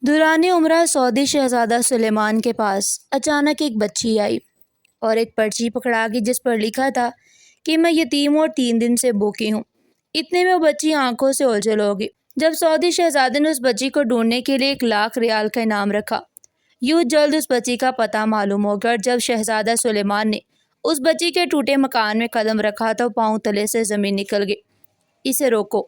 دوران عمرہ سعودی شہزادہ سلیمان کے پاس اچانک ایک بچی آئی اور ایک پرچی پکڑا کے جس پر لکھا تھا کہ میں یتیم اور 3 دن سے بھوکی ہوں۔ اتنے میں وہ بچی آنکھوں سے اوجھل ہو گئی۔ جب سعودی شہزادے نے اس بچی کو ڈھونڈنے کے لیے 1 لاکھ ریال کا انعام رکھا، یوں جلد اس بچی کا پتہ معلوم ہو گیا، اور جب شہزادہ سلیمان نے اس بچی کے ٹوٹے مکان میں قدم رکھا تو پاؤں تلے سے زمین نکل گئی۔ اسے روکو،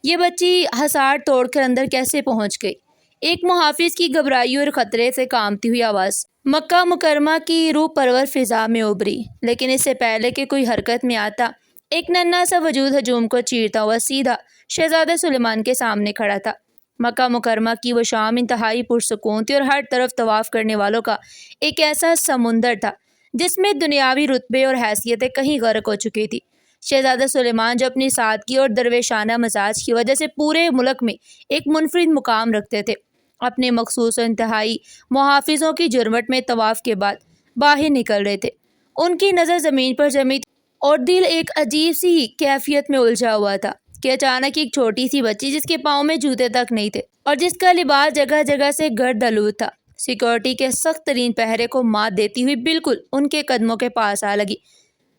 یہ بچی حصار توڑ کر اندر کیسے پہنچ گئی؟ ایک محافظ کی گھبرائی اور خطرے سے کانپتی ہوئی آواز مکہ مکرمہ کی روح پرور فضا میں ابھری، لیکن اس سے پہلے کہ کوئی حرکت میں آتا، ایک ننھا سا وجود ہجوم کو چیرتا ہوا سیدھا شہزادہ سلیمان کے سامنے کھڑا تھا۔ مکہ مکرمہ کی وہ شام انتہائی پرسکون تھی اور ہر طرف طواف کرنے والوں کا ایک ایسا سمندر تھا جس میں دنیاوی رتبے اور حیثیتیں کہیں غرق ہو چکی تھی۔ شہزادہ سلیمان جو اپنی سادگی اور درویشانہ مزاج کی وجہ سے پورے ملک میں ایک منفرد مقام رکھتے تھے، اپنے مخصوص و انتہائی محافظوں کی جرمٹ میں طواف کے بعد باہر نکل رہے تھے۔ ان کی نظر زمین پر جمی تھی اور دل ایک عجیب سی کیفیت میں الجھا ہوا تھا کہ اچانک ایک چھوٹی سی بچی جس کے پاؤں میں جوتے تک نہیں تھے اور جس کا لباس جگہ جگہ سے گرد آلود تھا، سیکورٹی کے سخت ترین پہرے کو مات دیتی ہوئی بالکل ان کے قدموں کے پاس آ لگی۔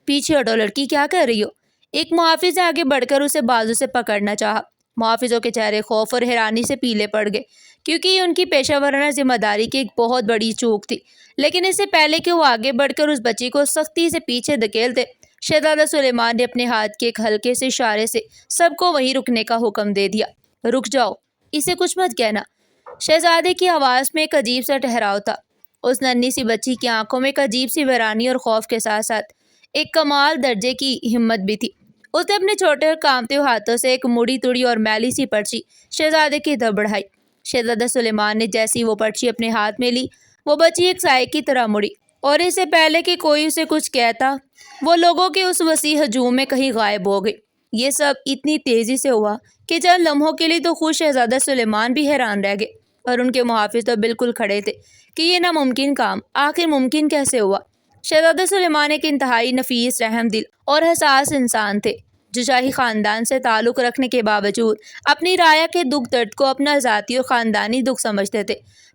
پیچھے ہٹو لڑکی، کیا کر رہی ہو؟ ایک محافظ نے آگے بڑھ کر اسے بازو سے پکڑنا چاہا۔ محافظوں کے چہرے خوف اور حیرانی سے پیلے پڑ گئے، کیونکہ یہ ان کی پیشہ ورانہ ذمہ داری کی ایک بہت بڑی چوک تھی۔ لیکن اس سے پہلے کہ وہ آگے بڑھ کر اس بچی کو سختی سے پیچھے دھکیلتے، شہزادہ سلیمان نے اپنے ہاتھ کے ایک ہلکے سے اشارے سے سب کو وہیں رکنے کا حکم دے دیا۔ رک جاؤ، اسے کچھ مت کہنا۔ شہزادے کی آواز میں ایک عجیب سا ٹھہراؤ تھا۔ اس ننھی سی بچی کی آنکھوں میں ایک عجیب سی ویرانی اور خوف کے ساتھ ساتھ ایک کمال درجے کی ہمت بھی تھی۔ اس نے اپنے چھوٹے اور کانپتے ہوئے ہاتھوں سے ایک مڑی تڑی اور میلی سی پرچی شہزادے کی طرف بڑھائی۔ شہزادہ سلیمان نے جیسی وہ پرچی اپنے ہاتھ میں لی، وہ بچی ایک سائے کی طرح مڑی، اور اس سے پہلے کہ کوئی اسے کچھ کہتا، وہ لوگوں کے اس وسیع ہجوم میں کہیں غائب ہو گئی۔ یہ سب اتنی تیزی سے ہوا کہ چند لمحوں کے لیے تو خود شہزادہ سلیمان بھی حیران رہ گئے، اور ان کے محافظ تو بالکل کھڑے تھے کہ یہ ناممکن کام آخر ممکن کیسے ہوا۔ شہزادہ سلیمان ایک انتہائی نفیس، رحم دل اور حساس انسان تھے، جو شاہی خاندان سے تعلق رکھنے کے باوجود اپنی رعایا کے دکھ درد کو اپنا ذاتی اور خاندانی دکھ سمجھتے تھے۔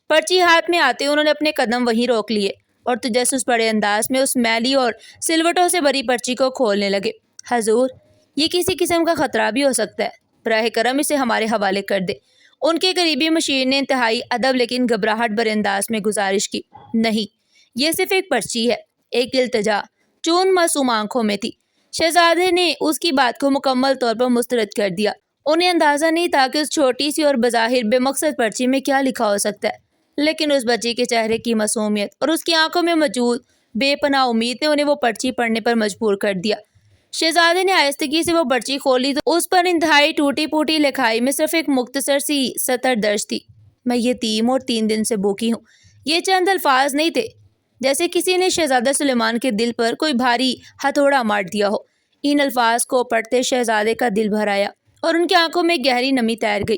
پرچی ہاتھ میں آتے انہوں نے اپنے قدم وہیں روک لیے اور تجسس بڑے انداز میں اس میلی اور سلوٹوں سے بھری پرچی کو کھولنے لگے۔ حضور، یہ کسی قسم کا خطرہ بھی ہو سکتا ہے، براہ کرم اسے ہمارے حوالے کر دے۔ ان کے قریبی مشیر نے انتہائی ادب لیکن گھبراہٹ بھرے انداز میں گزارش کی۔ نہیں، یہ صرف ایک پرچی ہے، ایک التجا جو ان معصوم آنکھوں میں تھی۔ شہزادے نے اس کی بات کو مکمل طور پر مسترد کر دیا۔ انہیں اندازہ نہیں تھا کہ اس چھوٹی سی اور بظاہر بے مقصد پرچی میں کیا لکھا ہو سکتا ہے، لیکن اس بچی کے چہرے کی معصومیت اور اس کی آنکھوں میں موجود بے پناہ امید نے انہیں وہ پرچی پڑھنے پر مجبور کر دیا۔ شہزادے نے آہستگی سے وہ پرچی کھولی تو اس پر انتہائی ٹوٹی پھوٹی لکھائی میں صرف ایک مختصر سی سطر درج تھی: میں یتیم اور 3 دن سے بھوکی ہوں۔ یہ چند الفاظ نہیں تھے، جیسے کسی نے شہزادہ سلیمان کے دل پر کوئی بھاری ہتھوڑا مار دیا ہو۔ ان الفاظ کو پڑھتے شہزادے کا دل بھر آیا اور ان کی آنکھوں میں گہری نمی تیر گئی۔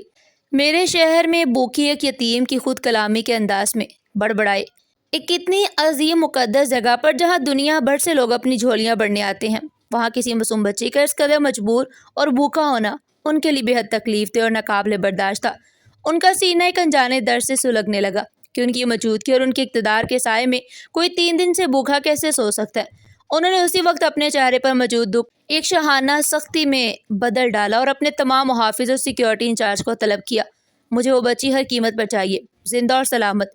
میرے شہر میں بھوکی ایک یتیم کی خود کلامی کے انداز میں بڑبڑائے، ایک اتنی عظیم مقدس جگہ پر جہاں دنیا بھر سے لوگ اپنی جھولیاں بھرنے آتے ہیں، وہاں کسی معصوم بچی کا اس قدر مجبور اور بھوکا ہونا ان کے لیے بے حد تکلیف دہ اور ناقابل برداشت تھا۔ ان کا سینہ ایک انجانے درد سے سلگنے لگا کہ ان کی موجودگی اور ان کے اقتدار کے سائے میں کوئی 3 دن سے بھوکا کیسے سو سکتا ہے۔ انہوں نے اسی وقت اپنے چہرے پر موجود دکھ ایک شاہانہ سختی میں بدل ڈالا اور اپنے تمام محافظ اور سیکیورٹی انچارج کو طلب کیا: مجھے وہ بچی ہر قیمت پر چاہیے، زندہ اور سلامت۔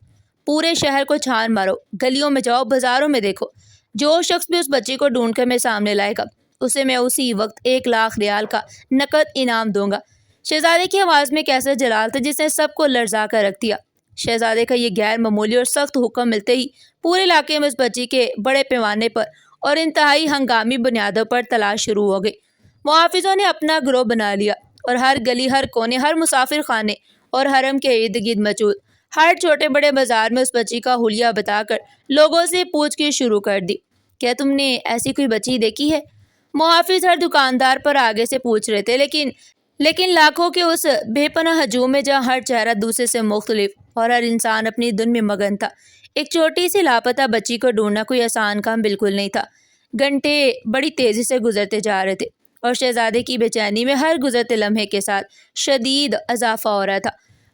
پورے شہر کو چھان مارو، گلیوں میں جاؤ، بازاروں میں دیکھو، جو شخص بھی اس بچی کو ڈھونڈ کر میرے سامنے لائے گا، اسے میں اسی وقت 1 لاکھ ریال کا نقد انعام دوں گا۔ شہزادے کی آواز میں ایک ایسا جلال تھا جس نے سب کو لرزا کر رکھ دیا۔ شہزادے کا یہ غیر معمولی اور سخت حکم ملتے ہی پورے علاقے میں اس بچی کے بڑے پیمانے پر اور انتہائی ہنگامی بنیادوں پر تلاش شروع ہو گئی۔ محافظوں نے اپنا گروہ بنا لیا اور ہر گلی، ہر کونے، ہر مسافر خانے اور حرم کے ارد گرد موجود ہر چھوٹے بڑے بازار میں اس بچی کا حلیہ بتا کر لوگوں سے پوچھ گچھ شروع کر دی: کیا تم نے ایسی کوئی بچی دیکھی ہے؟ محافظ ہر دکاندار پر آگے سے پوچھ رہے تھے، لیکن لاکھوں کے اس بے پناہ ہجوم میں جہاں ہر چہرہ دوسرے سے مختلف اور ہر انسان اپنی دن میں مگن تھا، ایک چھوٹی سی لاپتہ بچی کو ڈھونڈنا کوئی آسان کام بالکل نہیں تھا۔ گھنٹے بڑی تیزی سے گزرتے جا رہے تھے اور شہزادے کی بے چینی میں ہر گزرتے لمحے کے ساتھ شدید اضافہ ہو رہا تھا۔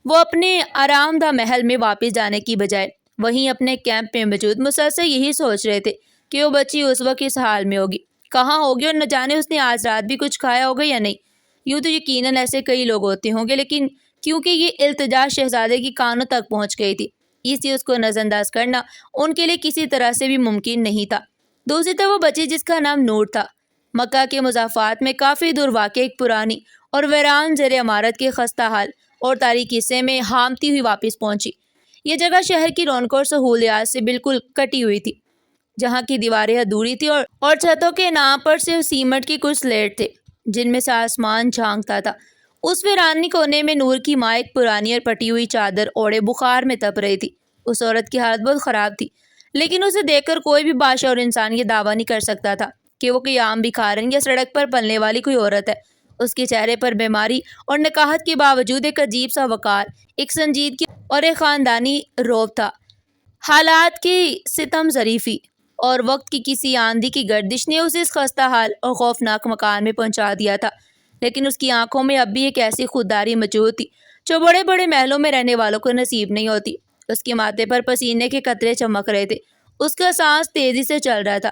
وہ اپنے آرام دہ محل میں واپس جانے کی بجائے وہیں اپنے کیمپ میں موجود مسلسل یہی سوچ رہے تھے کہ وہ بچی اس وقت اس حال میں ہوگی، کہاں ہوگی، اور نہ جانے اس نے آج رات بھی کچھ کھایا ہوگا یا نہیں۔ یوں تو یقیناً ایسے کئی لوگ ہوتے ہوں گے، لیکن کیونکہ یہ التجا شہزادے کی کانوں تک پہنچ گئی تھی، اس لیے اس کو نظر انداز کرنا ان کے لیے کسی طرح سے بھی ممکن نہیں تھا۔ دوسری طرف وہ بچی جس کا نام نور تھا، مکہ کے مضافات میں کافی دور واقع ایک پرانی اور ویران زیر عمارت کے خستہ حال اور تاریک حصے میں ہامتی ہوئی واپس پہنچی۔ یہ جگہ شہر کی رونقوں اور سہولیات سے بالکل کٹی ہوئی تھی، جہاں کی دیواریں ادھوری تھی اور چھتوں کے نام پر صرف سیمنٹ کی کچھ سلیٹ تھے جن میں سے آسمان جھانکتا تھا۔ اس ویرانی کونے میں نور کی ماں ایک پرانی اور پٹی ہوئی چادر اوڑھے بخار میں تپ رہی تھی۔ اس عورت کی حالت بہت خراب تھی، لیکن اسے دیکھ کر کوئی بھی باشعور انسان یہ دعویٰ نہیں کر سکتا تھا کہ وہ کوئی عام بھکارن یا سڑک پر پلنے والی کوئی عورت ہے۔ اس کے چہرے پر بیماری اور نکاہت کے باوجود ایک عجیب سا وقار، ایک سنجیدگی اور ایک خاندانی رعب تھا۔ حالات کی ستم ظریفی اور وقت کی کسی آندھی کی گردش نے اسے اس خستہ حال اور خوفناک مکان میں پہنچا دیا تھا، لیکن اس کی آنکھوں میں اب بھی ایک ایسی خودداری موجود تھی جو بڑے بڑے محلوں میں رہنے والوں کو نصیب نہیں ہوتی۔ اس کے ماتھے پر پسینے کے قطرے چمک رہے تھے، اس کا سانس تیزی سے چل رہا تھا۔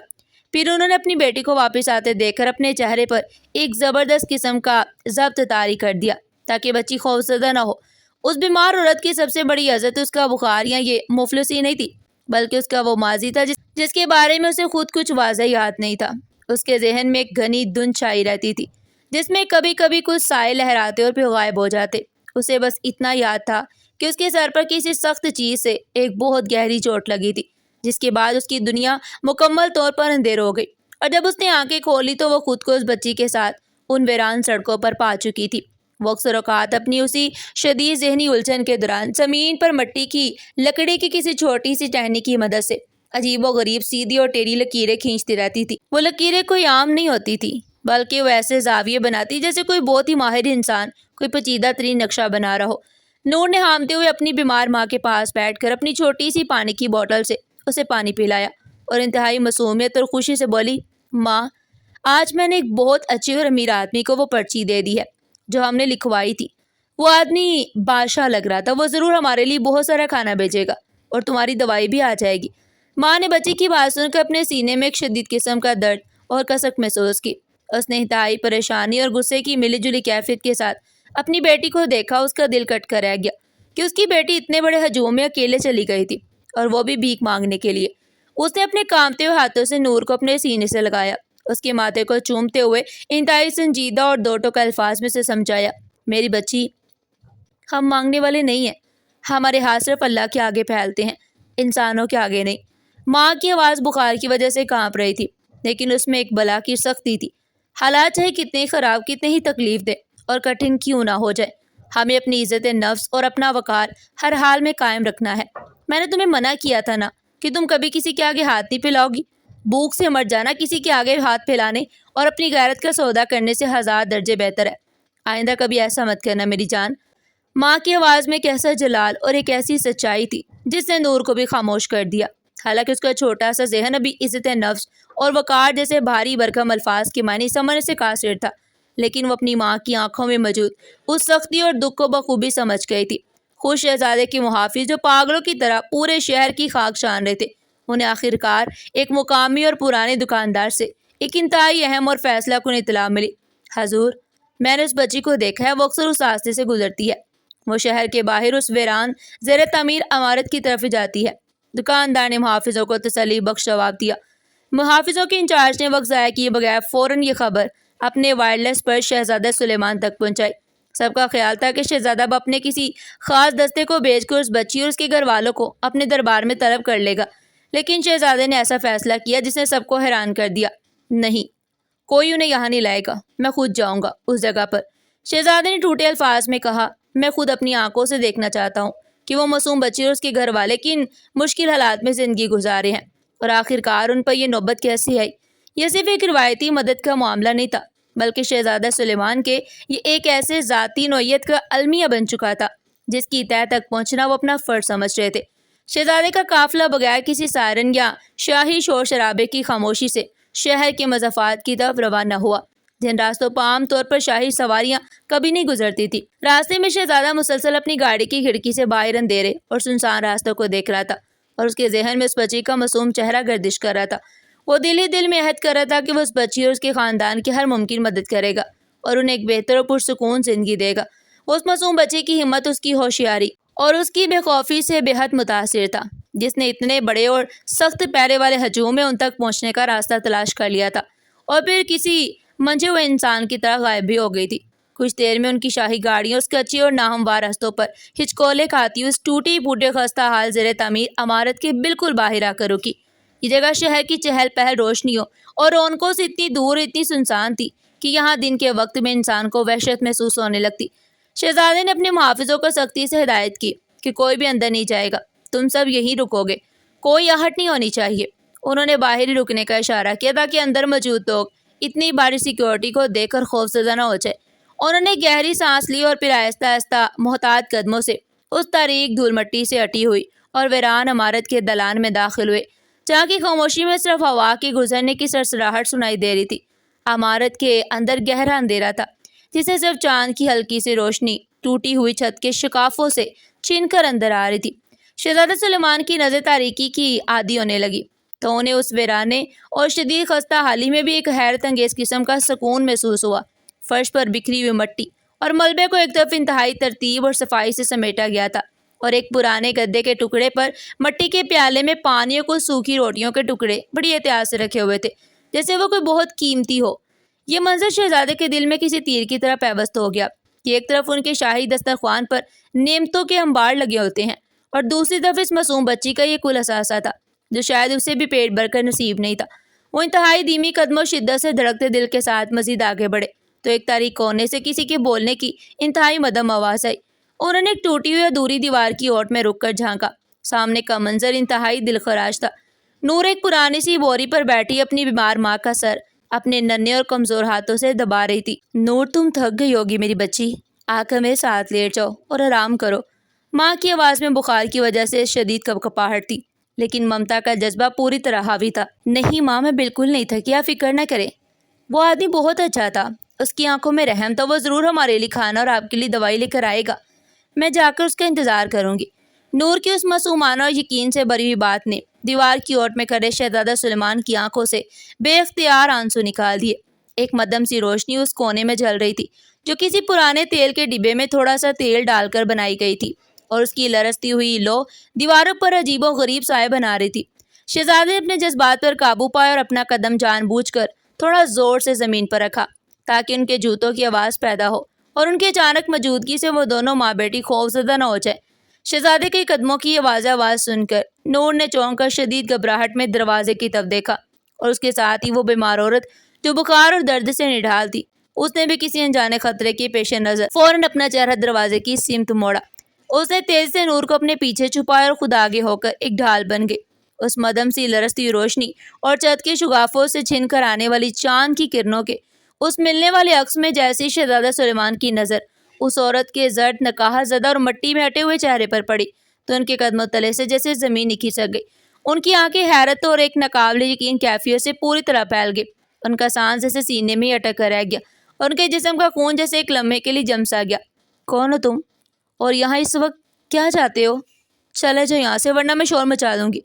پھر انہوں نے اپنی بیٹی کو واپس آتے دیکھ کر اپنے چہرے پر ایک زبردست قسم کا ضبط طاری کر دیا تاکہ بچی خوفزدہ نہ ہو۔ اس بیمار عورت کی سب سے بڑی عزت اس کا بخار یا یہ مفلسی نہیں تھی، بلکہ اس کا وہ ماضی تھا جس کے بارے میں اسے خود کچھ واضح یاد نہیں تھا۔ اس کے ذہن میں ایک گھنی دھند چھائی رہتی تھی جس میں کبھی کبھی کچھ سائے لہراتے اور پھر غائب ہو جاتے۔ اسے بس اتنا یاد تھا کہ اس کے سر پر کسی سخت چیز سے ایک بہت گہری چوٹ لگی تھی، جس کے بعد اس کی دنیا مکمل طور پر اندھیر ہو گئی، اور جب اس نے آنکھیں کھولی تو وہ خود کو اس بچی کے ساتھ ان ویران سڑکوں پر پا چکی تھی۔ وہ اکثر اوقات اپنی اسی شدید ذہنی الجھن کے دوران زمین پر مٹی کی لکڑی کی کسی چھوٹی سی ٹہنی کی مدد سے عجیب و غریب سیدھی اور ٹیڑھی لکیریں کھینچتی رہتی تھی۔ وہ لکیریں کوئی عام نہیں ہوتی تھی، بلکہ وہ ایسے زاویے بناتی جیسے کوئی بہت ہی ماہر انسان کوئی پیچیدہ ترین نقشہ بنا رہا ہو۔ نور نے ہامتے ہوئے اپنی بیمار ماں کے پاس بیٹھ کر اپنی چھوٹی سی پانی کی بوتل سے اسے پانی پلایا اور انتہائی معصومیت اور خوشی سے بولی، ماں، آج میں نے ایک بہت اچھے اور امیر آدمی کو وہ پرچی دے دی ہے جو ہم نے لکھوائی تھی۔ وہ آدمی بادشاہ لگ رہا تھا، وہ ضرور ہمارے لیے بہت سارا کھانا بھیجے گا اور تمہاری دوائی بھی آ جائے گی۔ ماں نے بچی کی بات سن کر اپنے سینے میں ایک شدید قسم کا درد اور کسک محسوس کی۔ اس نے انتہائی پریشانی اور غصے کی ملی جلی کیفیت کے ساتھ اپنی بیٹی کو دیکھا۔ اس کا دل کٹ کر رہ گیا کہ اس کی بیٹی اتنے بڑے ہجوم میں اکیلے چلی گئی تھی، اور وہ بھی بھیک مانگنے کے لیے۔ اس نے اپنے کانپتے ہوئے ہاتھوں سے نور کو اپنے سینے سے لگایا، اس کے ماتھے کو چومتے ہوئے انتہائی سنجیدہ اور دو ٹوک الفاظ میں سے سمجھایا، میری بچی، ہم مانگنے والے نہیں ہیں، ہمارے ہاتھ صرف اللہ کے آگے پھیلتے ہیں، انسانوں کے آگے نہیں۔ ماں کی آواز بخار کی وجہ سے کانپ رہی تھی، لیکن اس میں ایک بلا کی سختی تھی۔ حالات چاہے کتنے خراب، کتنے ہی تکلیف دہ اور کٹھن کیوں نہ ہو جائے، ہمیں اپنی عزت نفس اور اپنا وقار ہر حال میں قائم رکھنا ہے۔ میں نے تمہیں منع کیا تھا نا کہ تم کبھی کسی کے آگے ہاتھ نہیں پھیلاؤ گی۔ بھوک سے مر جانا کسی کے آگے ہاتھ پھیلانے اور اپنی غیرت کا سودا کرنے سے 1000 درجے بہتر ہے۔ آئندہ کبھی ایسا مت کرنا میری جان۔ ماں کی آواز میں ایک ایسا جلال اور ایک ایسی سچائی تھی جس نے نور کو بھی خاموش کر دیا۔ حالانکہ اس کا چھوٹا سا ذہن ابھی عزت نفس اور وقار جیسے بھاری بھرکم الفاظ کے معنی سمجھنے سے قاصر تھا، لیکن وہ اپنی ماں کی آنکھوں میں موجود اس سختی اور دکھ کو بخوبی سمجھ گئی تھی۔ خوش شہزادے کے محافظ جو پاگلوں کی طرح پورے شہر کی خاک چھان رہے تھے، انہیں آخرکار ایک مقامی اور پرانے دکاندار سے ایک انتہائی اہم اور فیصلہ کن اطلاع ملی۔ حضور، میں نے اس بچی کو دیکھا ہے، وہ اکثر اس راستے سے گزرتی ہے، وہ شہر کے باہر اس ویران زیر تعمیر عمارت کی طرف جاتی ہے۔ دکاندار نے محافظوں کو تسلی بخش جواب دیا۔ محافظوں کے انچارج نے وقت ضائع کیے بغیر فوراً یہ خبر اپنے وائرلیس پر شہزادہ سلیمان تک پہنچائی۔ سب کا خیال تھا کہ شہزادہ اب اپنے کسی خاص دستے کو بھیج کر اس بچی اور اس کے گھر والوں کو اپنے دربار میں طلب کر لے گا، لیکن شہزادے نے ایسا فیصلہ کیا جس نے سب کو حیران کر دیا۔ نہیں، کوئی انہیں یہاں نہیں لائے گا، میں خود جاؤں گا اس جگہ پر۔ شہزادے نے ٹوٹے الفاظ میں کہا، میں خود اپنی آنکھوں سے دیکھنا چاہتا ہوں کہ وہ معصوم بچی اور اس کے گھر والے کن مشکل حالات میں زندگی گزارے ہیں، اور آخرکار ان پر یہ نوبت کیسی آئی۔ یہ صرف ایک روایتی مدد کا معاملہ نہیں تھا، بلکہ شہزادہ سلیمان کے یہ ایک ایسے ذاتی نوعیت کا المیہ بن چکا تھا جس کی تہہ تک پہنچنا وہ اپنا فرض سمجھ رہے تھے۔ شہزادے کا قافلہ بغیر کسی سائرن یا شاہی شور شرابے کی خاموشی سے شہر کے مضافات کی طرف روانہ ہوا، جن راستوں پر عام طور پر شاہی سواریاں کبھی نہیں گزرتی تھی۔ راستے میں شہزادہ مسلسل اپنی گاڑی کی کھڑکی سے باہر اندھیرے اور سنسان راستوں کو دیکھ رہا تھا، اور اس کے ذہن میں اس بچی کا معصوم چہرہ گردش کر رہا تھا۔ وہ دل ہی دل میں عہد کر رہا تھا کہ وہ اس بچی اور اس کے خاندان کی ہر ممکن مدد کرے گا اور انہیں ایک بہتر اور پرسکون زندگی دے گا۔ وہ اس معصوم بچے کی ہمت، اس کی ہوشیاری اور اس کی بے خوفی سے بے حد متاثر تھا، جس نے اتنے بڑے اور سخت پیرے والے ہجوم میں ان تک پہنچنے کا راستہ تلاش کر لیا تھا اور پھر کسی منجھے ہوئے انسان کی طرح غائب بھی ہو گئی تھی۔ کچھ دیر میں ان کی شاہی گاڑیاں اس کچی اور ناہموار رستوں پر ہچکولے کھاتی ہوئی اس ٹوٹی پھوٹے خستہ حال زیر تعمیر عمارت کے بالکل باہر آ کر رکی۔ یہ جگہ شہر کی چہل پہل روشنیوں اور رونقوں سے اتنی دور، اتنی سنسان تھی کہ یہاں دن کے وقت میں انسان کو وحشت محسوس ہونے لگتی۔ شہزادے نے اپنے محافظوں کو سختی سے ہدایت کی کہ کوئی بھی اندر نہیں جائے گا، تم سب یہیں رکو گے، کوئی آہٹ نہیں ہونی چاہیے۔ انہوں نے باہر ہی رکنے کا اشارہ کیا تاکہ اندر موجود لوگ اتنی بڑی سیکیورٹی کو دیکھ کر خوفزدہ نہ ہو جائے۔ انہوں نے گہری سانس لی اور پھر آہستہ آہستہ محتاط قدموں سے اس تاریک دھول مٹی سے ہٹی ہوئی اور ویران عمارت کے دلان میں داخل ہوئے، جہاں کی خاموشی میں صرف ہوا کے گزرنے کی سرسراہٹ سنائی دے رہی تھی۔ عمارت کے اندر گہرا اندھیرا تھا، جسے صرف چاند کی ہلکی سی روشنی ٹوٹی ہوئی چھت کے شکافوں سے چھن کر اندر آ رہی تھی۔ شہزادہ سلیمان کی نظر تاریکی کی عادی ہونے لگی تو انہیں اس ویرانے اور شدید خستہ حالی میں بھی ایک حیرت انگیز قسم کا سکون محسوس ہوا۔ فرش پر بکھری ہوئی مٹی اور ملبے کو ایک طرف انتہائی ترتیب اور صفائی سے سمیٹا گیا تھا، اور ایک پرانے گدے کے ٹکڑے پر مٹی کے پیالے میں پانی اور کچھ سوکھی روٹیوں کے ٹکڑے بڑی احتیاط سے رکھے ہوئے تھے، جیسے وہ کوئی بہت قیمتی ہو۔ یہ منظر شہزادے کے دل میں کسی تیر کی طرح پیوست ہو گیا کہ ایک طرف ان کے شاہی دسترخوان پر نعمتوں کے انبار لگے ہوتے ہیں، اور دوسری طرف اس معصوم بچی کا یہ کل اثاثہ تھا جو شاید اسے بھی پیٹ بھر کر نصیب نہیں تھا۔ وہ انتہائی دھیمی قدموں شدت سے دھڑکتے دل کے ساتھ مزید آگے بڑھے تو ایک تاریک کونے سے کسی کے بولنے کی انتہائی مدھم آواز آئی۔ انہوں نے ایک ٹوٹی ہوئی ادھوری دیوار کی اوٹ میں رک کر جھانکا۔ سامنے کا منظر انتہائی دلخراش تھا۔ نور ایک پرانی سی بوری پر بیٹھی اپنی بیمار ماں کا سر اپنے ننھے اور کمزور ہاتھوں سے دبا رہی تھی۔ نور، تم تھک گئی ہوگی میری بچی، آ کر میرے ساتھ لیٹ جاؤ اور آرام کرو۔ ماں کی آواز میں بخار کی وجہ سے شدید کپکپاہٹ تھی، لیکن ممتا کا جذبہ پوری طرح حاوی تھا۔ نہیں ماں، میں بالکل نہیں تھکی، آپ فکر نہ کریں۔ وہ آدمی بہت اچھا تھا، اس کی آنکھوں میں رحم تھا، وہ ضرور ہمارے لیے کھانا اور آپ کے لیے دوائی لے کر آئے گا۔ میں جا کر اس کا انتظار کروں گی۔ نور کی اس معصومانہ اور یقین سے بھری ہوئی بات نے دیوار کی اوٹ میں کھڑے شہزادہ سلیمان کی آنکھوں سے بے اختیار آنسو نکال دیے۔ ایک مدھم سی روشنی اس کونے میں جل رہی تھی جو کسی پرانے تیل کے ڈبے میں تھوڑا سا تیل ڈال کر بنائی گئی تھی، اور اس کی لرزتی ہوئی لو دیواروں پر عجیب و غریب سائے بنا رہی تھی۔ شہزادے نے اپنے جذبات پر قابو پایا اور اپنا قدم جان بوجھ کر تھوڑا زور سے زمین پر رکھا تاکہ ان کے جوتوں کی آواز پیدا ہو اور ان کی اچانک موجودگی سے وہ دونوں ماں بیٹی خوفزدہ نہ ہو جائے۔ شہزادے کے قدموں کی آواز سن کر نور نے چونک کر شدید گھبراہٹ میں دروازے کی طرف دیکھا، اور اس کے ساتھ ہی وہ بیمار عورت جو بخار اور درد سے نڈھال تھی، اس نے بھی کسی انجانے خطرے کے پیش نظر فوراً اپنا چہرہ دروازے کی سمت موڑا۔ اس نے تیز سے نور کو اپنے پیچھے چھپایا اور خود آگے ہو کر ایک ڈھال بن گئی۔ اس مدھم سی لرزتی روشنی اور چھت کے شگافوں سے چھن کر آنے والی چاند کی کرنوں کے اس ملنے والے عکس میں جیسے شہزادہ سلیمان کی نظر اس عورت کے زرد نقاہت زدہ اور مٹی میں ہٹے ہوئے چہرے پر پڑی تو ان کے قدموں تلے سے جیسے زمین ہی کھسک گئی۔ ان کی آنکھیں حیرت اور ایک ناقابل یقین کیفیت سے پوری طرح پھیل گئی۔ ان کا سانس جیسے سینے میں ہی اٹک کر رہ گیا اور ان کے جسم کا خون جیسے ایک لمحے کے لیے جم سا گیا۔ کون ہو تم؟ اور یہاں اس وقت کیا چاہتے ہو؟ چلے جاؤ یہاں سے ورنہ میں شور مچا دوں گی۔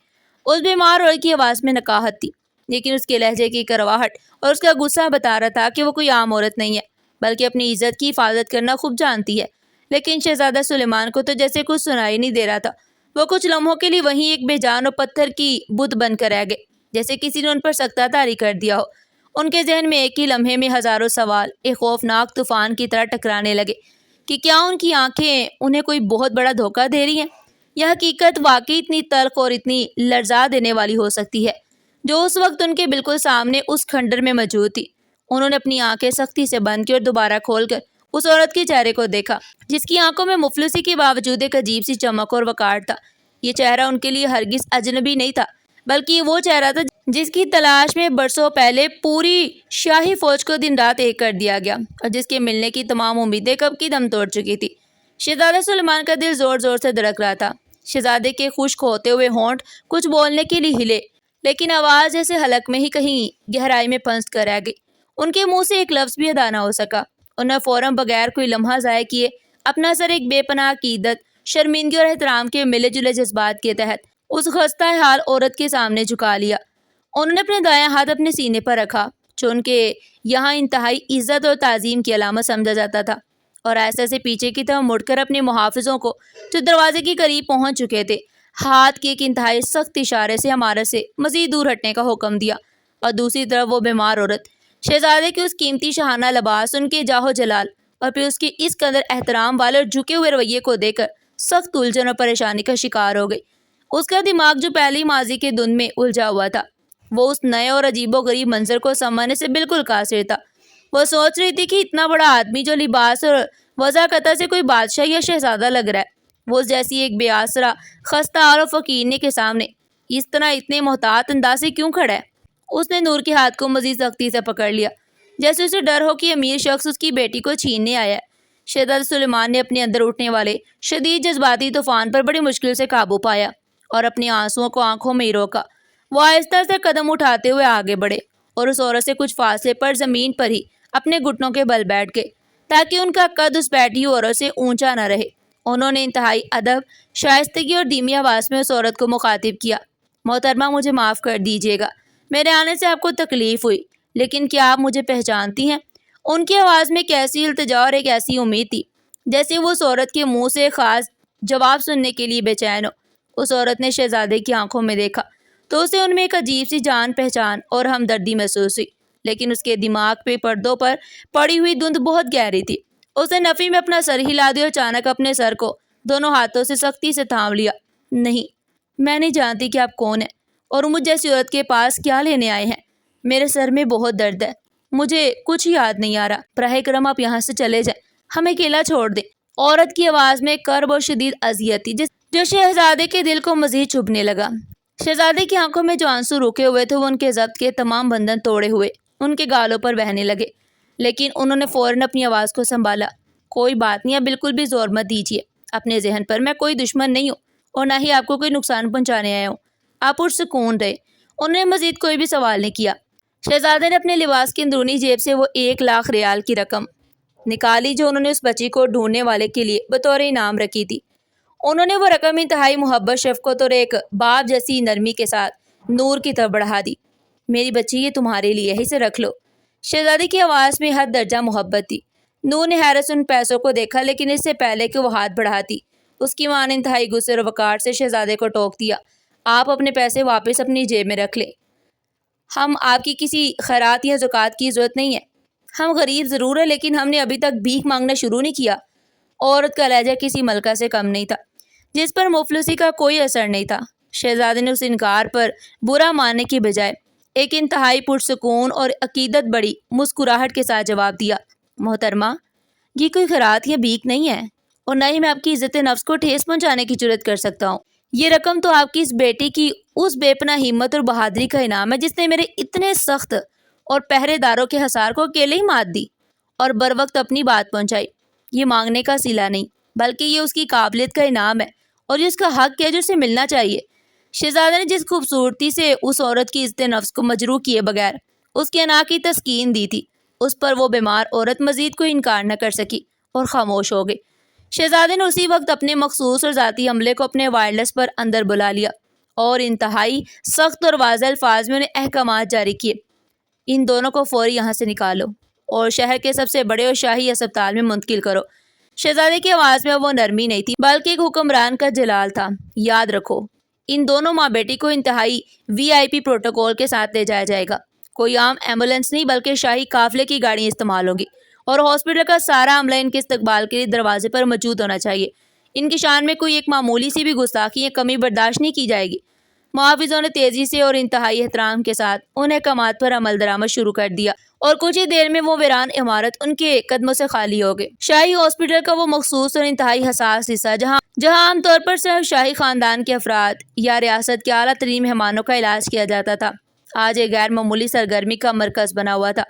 اس بیمار عورت کی آواز میں نقاہت تھی، لیکن اس کے لہجے کی کرواہٹ اور اس کا غصہ بتا رہا تھا کہ وہ کوئی عام عورت نہیں ہے بلکہ اپنی عزت کی حفاظت کرنا خوب جانتی ہے۔ لیکن شہزادہ سلیمان کو تو جیسے کچھ سنائی نہیں دے رہا تھا۔ وہ کچھ لمحوں کے لیے وہیں ایک بے جان اور پتھر کی بت بن کر رہ گئے، جیسے کسی نے ان پر سختہ طاری کر دیا ہو۔ ان کے ذہن میں ایک ہی لمحے میں ہزاروں سوال ایک خوفناک طوفان کی طرح ٹکرانے لگے کہ کیا ان کی آنکھیں انہیں کوئی بہت بڑا دھوکہ دے رہی ہیں؟ یہ حقیقت واقعی اتنی تلخ اور اتنی لرزا دینے والی ہو سکتی ہے جو اس وقت ان کے بالکل سامنے اس کھنڈر میں موجود تھی۔ انہوں نے اپنی آنکھیں سختی سے بند کی اور دوبارہ کھول کر اس عورت کے چہرے کو دیکھا جس کی آنکھوں میں مفلسی کے باوجود ایک عجیب سی چمک اور وقار تھا۔ یہ چہرہ ان کے لیے ہرگز اجنبی نہیں تھا بلکہ یہ وہ چہرہ تھا جس کی تلاش میں برسوں پہلے پوری شاہی فوج کو دن رات ایک کر دیا گیا اور جس کے ملنے کی تمام امیدیں کب کی دم توڑ چکی تھی۔ شہزادہ سلیمان کا دل زور زور سے دھڑک رہا تھا۔ شہزادے کے خشک ہوتے ہوئے ہونٹ کچھ بولنے کے لیے ہلے، لیکن آواز جیسے حلق میں ہی کہیں گہرائی میں پھنس کر رہ گئی۔ ان کے منہ سے ایک لفظ بھی ادا نہ ہو سکا۔ انہوں نے فوراً بغیر کوئی لمحہ ضائع کیے اپنا سر ایک بے پناہ عقیدت، شرمندگی اور احترام کے ملے جلے جذبات کے تحت اس خستہ حال عورت کے سامنے جھکا لیا۔ انہوں نے اپنے دایاں ہاتھ اپنے سینے پر رکھا، جو ان کے یہاں انتہائی عزت اور تعظیم کی علامت سمجھا جاتا تھا، اور ایسے سے پیچھے کی طرف مڑ کر اپنے محافظوں کو جو دروازے کے قریب پہنچ چکے تھے ہاتھ کے ایک انتہائی سخت اشارے سے ہمارے سے مزید دور ہٹنے کا حکم دیا، اور دوسری طرف وہ بیمار عورت شہزادے کے اس قیمتی شاہانہ لباس، ان کے جاہ و جلال اور پھر اس کے اس قدر احترام والے اور جھکے ہوئے رویے کو دیکھ کر سخت الجھن اور پریشانی کا شکار ہو گئی۔ اس کا دماغ جو پہلی ماضی کے دھند میں الجھا ہوا تھا، وہ اس نئے اور عجیب و غریب منظر کو سنبھالنے سے بالکل قاصر تھا۔ وہ سوچ رہی تھی کہ اتنا بڑا آدمی جو لباس اور وضاحت سے کوئی بادشاہ یا شہزادہ لگ رہا ہے، وہ اس جیسی ایک بے آسرا خستہ حال اور فقیرنی کے سامنے اس طرح اتنے محتاط انداز سے کیوں کھڑا ہے؟ اس نے نور کے ہاتھ کو مزید سختی سے پکڑ لیا، جیسے اسے ڈر ہو کہ امیر شخص اس کی بیٹی کو چھیننے آیا ہے۔ شہزادہ سلیمان نے اپنے اندر اٹھنے والے شدید جذباتی طوفان پر بڑی مشکل سے قابو پایا اور اپنے آنسوؤں کو آنکھوں میں ہی روکا۔ وہ آہستہ سے قدم اٹھاتے ہوئے آگے بڑھے اور اس عورت سے کچھ فاصلے پر زمین پر ہی اپنے گھٹنوں کے بل بیٹھ گئے تاکہ ان کا قد اس بیٹھی ہوئی عورت سے اونچا نہ رہے۔ انہوں نے انتہائی ادب، شائستگی اور دھیمی آواز میں اس عورت کو مخاطب کیا۔ محترمہ، مجھے معاف کر دیجیے گا، میرے آنے سے آپ کو تکلیف ہوئی، لیکن کیا آپ مجھے پہچانتی ہیں؟ ان کی آواز میں ایک ایسی التجا اور ایک ایسی امید تھی جیسے وہ اس عورت کے منہ سے خاص جواب سننے کے لیے بے چین ہو۔ اس عورت نے شہزادے کی آنکھوں میں دیکھا تو اسے ان میں ایک عجیب سی جان پہچان اور ہمدردی محسوس ہوئی، لیکن اس کے دماغ پہ پردوں پر پڑی ہوئی دھند بہت گہری تھی۔ اس نے نفی میں اپنا سر ہلا دیا اور اچانک اپنے سر کو دونوں ہاتھوں سے سختی سے تھام لیا۔ نہیں، میں نہیں جانتی کہ آپ کون ہیں اور مجھ جیسی عورت کے پاس کیا لینے آئے ہیں۔ میرے سر میں بہت درد ہے، مجھے کچھ یاد نہیں آ رہا۔ براہ کرم آپ یہاں سے چلے جائیں، ہمیں اکیلا چھوڑ دیں۔ عورت کی آواز میں کرب اور شدید اذیت تھی جو شہزادے کے دل کو مزید چبھنے لگا۔ شہزادے کی آنکھوں میں جو آنسو رکے ہوئے تھے وہ ان کے ضبط کے تمام بندھن توڑے ہوئے ان کے گالوں پر بہنے لگے، لیکن انہوں نے فوراً اپنی آواز کو سنبھالا۔ کوئی بات نہیں، آپ بالکل بھی زور مت دیجیے اپنے ذہن پر، میں کوئی دشمن نہیں ہوں اور نہ ہی آپ کو کوئی نقصان پہنچانے آیا ہوں، آپ پرسکون رہے۔ انہوں نے مزید کوئی بھی سوال نہیں کیا۔ شہزادے نے اپنے لباس کی اندرونی جیب سے وہ 1,00,000 ریال کی رقم نکالی جو انہوں نے اس بچی کو ڈھونڈنے والے کے لیے بطور انعام رکھی تھی۔ انہوں نے وہ رقم انتہائی محبت، شفقت اور ایک باپ جیسی نرمی کے ساتھ نور کی طرف بڑھا دی۔ میری بچی، یہ تمہارے لیے ہے، اسے رکھ لو۔ شہزادی کی آواز میں حد درجہ محبت تھی۔ نور نے حیرت سے ان پیسوں کو دیکھا، لیکن اس سے پہلے کہ وہ ہاتھ بڑھاتی اس کی ماں نے انتہائی غصے اور وقار سے شہزادے کو ٹوک دیا۔ آپ اپنے پیسے واپس اپنی جیب میں رکھ لیں، ہم آپ کی کسی خیرات یا زکوٰۃ کی ضرورت نہیں ہے۔ ہم غریب ضرور ہیں لیکن ہم نے ابھی تک بھیک مانگنا شروع نہیں کیا۔ عورت کا لہجہ کسی ملکہ سے کم نہیں تھا جس پر مفلسی کا کوئی اثر نہیں تھا۔ شہزادے نے اس انکار پر برا ماننے کی بجائے ایک انتہائی پرسکون اور عقیدت بڑی مسکراہٹ کے ساتھ جواب دیا، محترمہ، یہ کوئی خیرات یا بھیک نہیں ہے اور نہ ہی میں آپ کی عزت نفس کو ٹھیس پہنچانے کی جرات کر سکتا ہوں۔ یہ رقم تو آپ کی اس بیٹی کی اس بے پناہ ہمت اور بہادری کا انعام ہے جس نے میرے اتنے سخت اور پہرے داروں کے حصار کو اکیلے ہی مات دی اور بر وقت اپنی بات پہنچائی۔ یہ مانگنے کا صلہ نہیں بلکہ یہ اس کی قابلیت کا انعام ہے اور یہ اس کا حق ہے جو اسے ملنا چاہیے۔ شہزادے نے جس خوبصورتی سے اس عورت کی عزت نفس کو مجروح کیے بغیر اس کے انا کی تسکین دی تھی، اس پر وہ بیمار عورت مزید کوئی انکار نہ کر سکی اور خاموش ہو گئی۔ شہزادے نے اسی وقت اپنے مخصوص اور ذاتی عملے کو اپنے وائرلیس پر اندر بلا لیا اور انتہائی سخت اور واضح الفاظ میں انہیں احکامات جاری کیے۔ ان دونوں کو فوری یہاں سے نکالو اور شہر کے سب سے بڑے اور شاہی اسپتال میں منتقل کرو۔ شہزادے کی آواز میں وہ نرمی نہیں تھی بلکہ ایک حکمران کا جلال تھا۔ یاد رکھو، ان دونوں ماں بیٹی کو انتہائی VIP پروٹوکول کے ساتھ لے جایا جائے گا۔ کوئی عام ایمبولینس نہیں بلکہ شاہی قافلے کی گاڑیاں استعمال ہوگی اور ہاسپٹل کا سارا عملہ ان کے استقبال کے لیے دروازے پر موجود ہونا چاہیے۔ ان کی شان میں کوئی ایک معمولی سی بھی گستاخی یا کمی برداشت نہیں کی جائے گی۔ محافظوں نے تیزی سے اور انتہائی احترام کے ساتھ ان احکامات پر عمل درآمد شروع کر دیا اور کچھ ہی دیر میں وہ ویران عمارت ان کے قدموں سے خالی ہو گئی۔ شاہی ہاسپٹل کا وہ مخصوص اور انتہائی حساس حصہ جہاں عام طور پر صرف شاہی خاندان کے افراد یا ریاست کے اعلیٰ ترین مہمانوں کا علاج کیا جاتا تھا، آج ایک غیر معمولی سرگرمی کا مرکز بنا ہوا تھا۔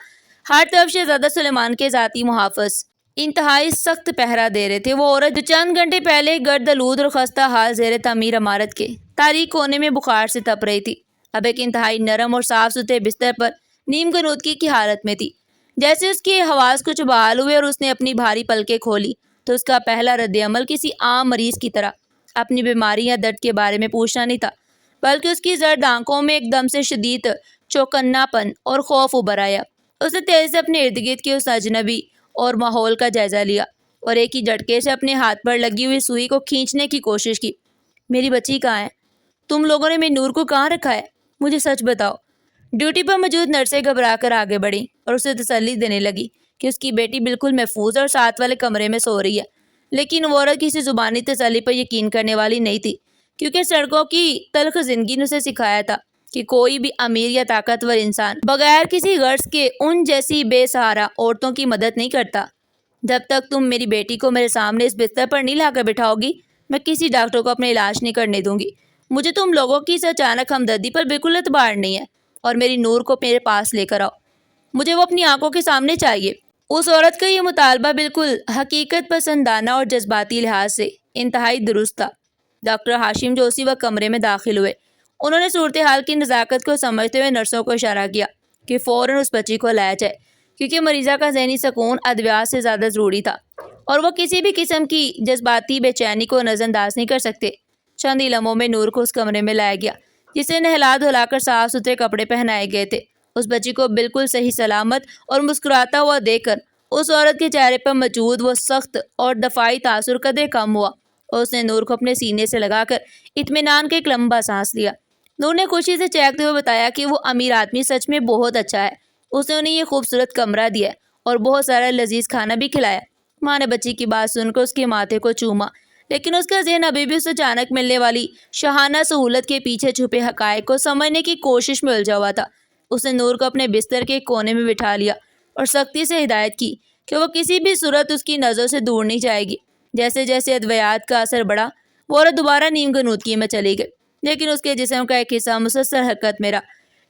ہر طرف شہزادہ سلیمان کے ذاتی محافظ انتہائی سخت پہرا دے رہے تھے۔ وہ عورت جو چند گھنٹے پہلے گرد آلود اور خستہ حال زیر تعمیر عمارت کے تاریک کونے میں بخار سے تپ رہی تھی، اب ایک انتہائی نرم اور صاف ستھرے بستر پر نیم غنودگی کی حالت میں تھی۔ جیسے اس کے حواس کچھ بحال ہوئے اور اس نے اپنی بھاری پلکیں کھولی تو اس کا پہلا رد عمل کسی عام مریض کی طرح اپنی بیماری یا درد کے بارے میں پوچھنا نہیں تھا، بلکہ اس کی زرد آنکھوں میں ایک دم سے شدید چوکنا پن اور خوف ابھر آیا۔ اس نے تیزی سے اپنے ارد گرد کے اس اجنبی اور ماحول کا جائزہ لیا اور ایک ہی جھٹکے سے اپنے ہاتھ پر لگی ہوئی سوئی کو کھینچنے کی کوشش کی۔ میری بچی کہاں ہے؟ تم لوگوں نے میری نور کو کہاں رکھا ہے؟ مجھے سچ بتاؤ۔ ڈیوٹی پر موجود نرسیں گھبرا کر آگے بڑھیں اور اسے تسلی دینے لگی کہ اس کی بیٹی بالکل محفوظ اور ساتھ والے کمرے میں سو رہی ہے، لیکن وہ عورت کسی زبانی تسلی پر یقین کرنے والی نہیں تھی، کیونکہ سڑکوں کی تلخ زندگی نے اسے سکھایا تھا کہ کوئی بھی امیر یا طاقتور انسان بغیر کسی غرض کے ان جیسی بے سہارا عورتوں کی مدد نہیں کرتا۔ جب تک تم میری بیٹی کو میرے سامنے اس بستر پر نہیں لا کر بٹھاؤ گی، میں کسی ڈاکٹر کو اپنا علاج نہیں کرنے دوں گی۔ مجھے تم لوگوں کی اس اچانک ہمدردی پر بالکل اعتبار نہیں ہے، اور میری نور کو میرے پاس لے کر آؤ، مجھے وہ اپنی آنکھوں کے سامنے چاہیے۔ اس عورت کا یہ مطالبہ بالکل حقیقت پسندانہ اور جذباتی لحاظ سے انتہائی درست تھا۔ ڈاکٹر ہاشم جو اسی وقت کمرے میں داخل ہوئے، انہوں نے صورتحال کی نزاکت کو سمجھتے ہوئے نرسوں کو اشارہ کیا کہ فوراً اس بچی کو لایا جائے، کیونکہ مریضہ کا ذہنی سکون ادویات سے زیادہ ضروری تھا اور وہ کسی بھی قسم کی جذباتی بے چینی کو نظر انداز نہیں کر سکتے۔ چند ہی لمحوں میں نور کو اس کمرے میں لایا گیا جسے نہلا دھلا کر صاف ستھرے کپڑے پہنائے گئے تھے۔ اس بچی کو بالکل صحیح سلامت اور مسکراتا ہوا دیکھ کر اس عورت کے چہرے پر موجود وہ سخت اور دفاعی تاثر قدرے کم ہوا اور اس نے نور کو اپنے سینے سے لگا کر اطمینان کا ایک لمبا سانس لیا۔ نور نے خوشی سے چہکتے ہوئے بتایا کہ وہ امیر آدمی سچ میں بہت اچھا ہے، اس نے انہیں یہ خوبصورت کمرہ دیا اور بہت سارا لذیذ کھانا بھی کھلایا۔ ماں نے بچی کی بات سن کر اس کے ماتھے کو چوما، لیکن اس کا ذہن ابھی بھی اس اچانک ملنے والی شاہانہ سہولت کے پیچھے چھپے حقائق کو سمجھنے کی کوشش میں الجھا ہوا تھا۔ اس نے نور کو اپنے بستر کے کونے میں بٹھا لیا اور سختی سے ہدایت کی کہ وہ کسی بھی صورت اس کی نظروں سے دور نہیں جائے گی۔ جیسے جیسے ادویات کا اثر بڑھا، وہ عورت دوبارہ نیم غنودگی میں چلی گئی، لیکن اس کے جسم کا ایک حصہ مسلسل حرکت میں رہا۔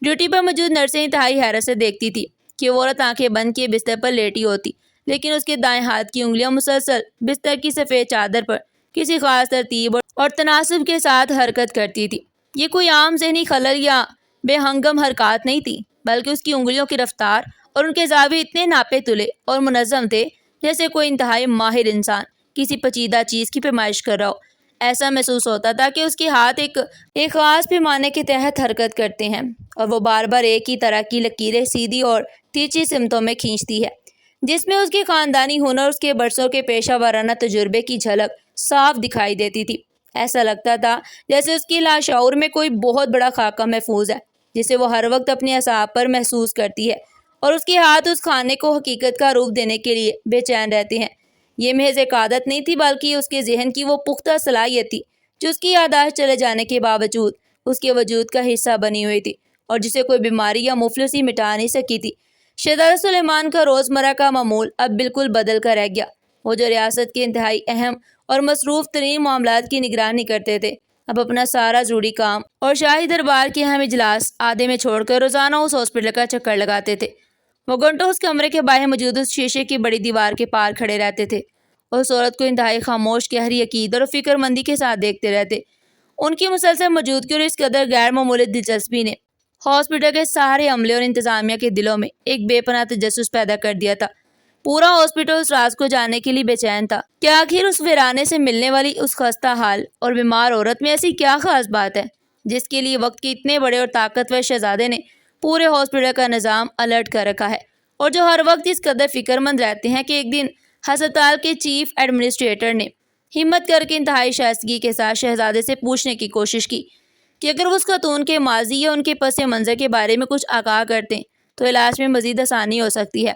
ڈیوٹی پر موجود نرسیں انتہائی حیرت سے دیکھتی تھی کہ وہ عورت آنکھیں بند کیے بستر پر لیٹی ہوتی، لیکن اس کے دائیں ہاتھ کی انگلیاں مسلسل بستر کی سفید چادر پر کسی خاص ترتیب اور تناسب کے ساتھ حرکت کرتی تھی۔ یہ کوئی عام ذہنی خلل یا بے ہنگم حرکات نہیں تھی، بلکہ اس کی انگلیوں کی رفتار اور ان کے زاویے اتنے ناپے تلے اور منظم تھے جیسے کوئی انتہائی ماہر انسان کسی پیچیدہ چیز کی پیمائش کر رہا ہو۔ ایسا محسوس ہوتا تھا کہ اس کے ہاتھ ایک خاص پیمانے کے تحت حرکت کرتے ہیں اور وہ بار بار ایک ہی طرح کی لکیریں سیدھی اور تیرچی سمتوں میں کھینچتی ہے، جس میں اس کے خاندانی ہنر اور اس کے برسوں کے پیشہ ورانہ تجربے کی جھلک صاف دکھائی دیتی تھی۔ ایسا لگتا تھا جیسے اس کی لاشعور میں کوئی بہت بڑا خاکہ محفوظ ہے جسے وہ ہر وقت اپنے اعصاب پر محسوس کرتی ہے، اور اس کے ہاتھ اس کھانے کو حقیقت کا روپ دینے کے لیے بے چین رہتے ہیں۔ یہ محض ایک عادت نہیں تھی، بلکہ اس کے ذہن کی وہ پختہ صلاحیت تھی جو اس کی یادداشت چلے جانے کے باوجود اس کے وجود کا حصہ بنی ہوئی تھی اور جسے کوئی بیماری یا مفلسی مٹا نہیں سکی تھی۔ شہزادہ سلیمان کا روزمرہ کا معمول اب بالکل بدل کر رہ گیا۔ وہ جو ریاست کے انتہائی اہم اور مصروف ترین معاملات کی نگرانی کرتے تھے، اب اپنا سارا ضروری کام اور شاہی دربار کے اہم اجلاس آدھے میں چھوڑ کر روزانہ اس ہاسپٹل کا چکر لگاتے تھے۔ وہ گھنٹوں اس کمرے کے باہر موجود اس شیشے کی بڑی دیوار کے پار کھڑے رہتے تھے اور اس عورت کو انتہائی خاموش گہری عقیدت اور فکر مندی کے ساتھ دیکھتے رہتے۔ ان کی مسلسل موجودگی اور اس قدر غیر معمولی دلچسپی نے ہاسپٹل کے سارے عملے اور انتظامیہ کے دلوں میں ایک بے پناہ تجسس پیدا کر دیا تھا۔ پورا ہاسپٹل اس راز کو جاننے کے لیے بے چین تھا کہ آخر اس ویرانے سے ملنے والی اس خستہ حال اور بیمار عورت میں ایسی کیا خاص بات ہے جس کے لیے وقت کے اتنے بڑے اور طاقتور شہزادے نے پورے ہاسپٹل کا نظام الرٹ کر رکھا ہے، اور جو ہر وقت اس قدر فکر مند رہتے ہیں کہ ایک دن ہسپتال کے چیف ایڈمنسٹریٹر نے ہمت کر کے انتہائی شائستگی کے ساتھ شہزادے سے پوچھنے کی کوشش کی کہ اگر وہ اس خاتون کے ماضی یا ان کے پس منظر کے بارے میں کچھ آگاہ کرتے ہیں تو علاج میں مزید آسانی ہو سکتی ہے۔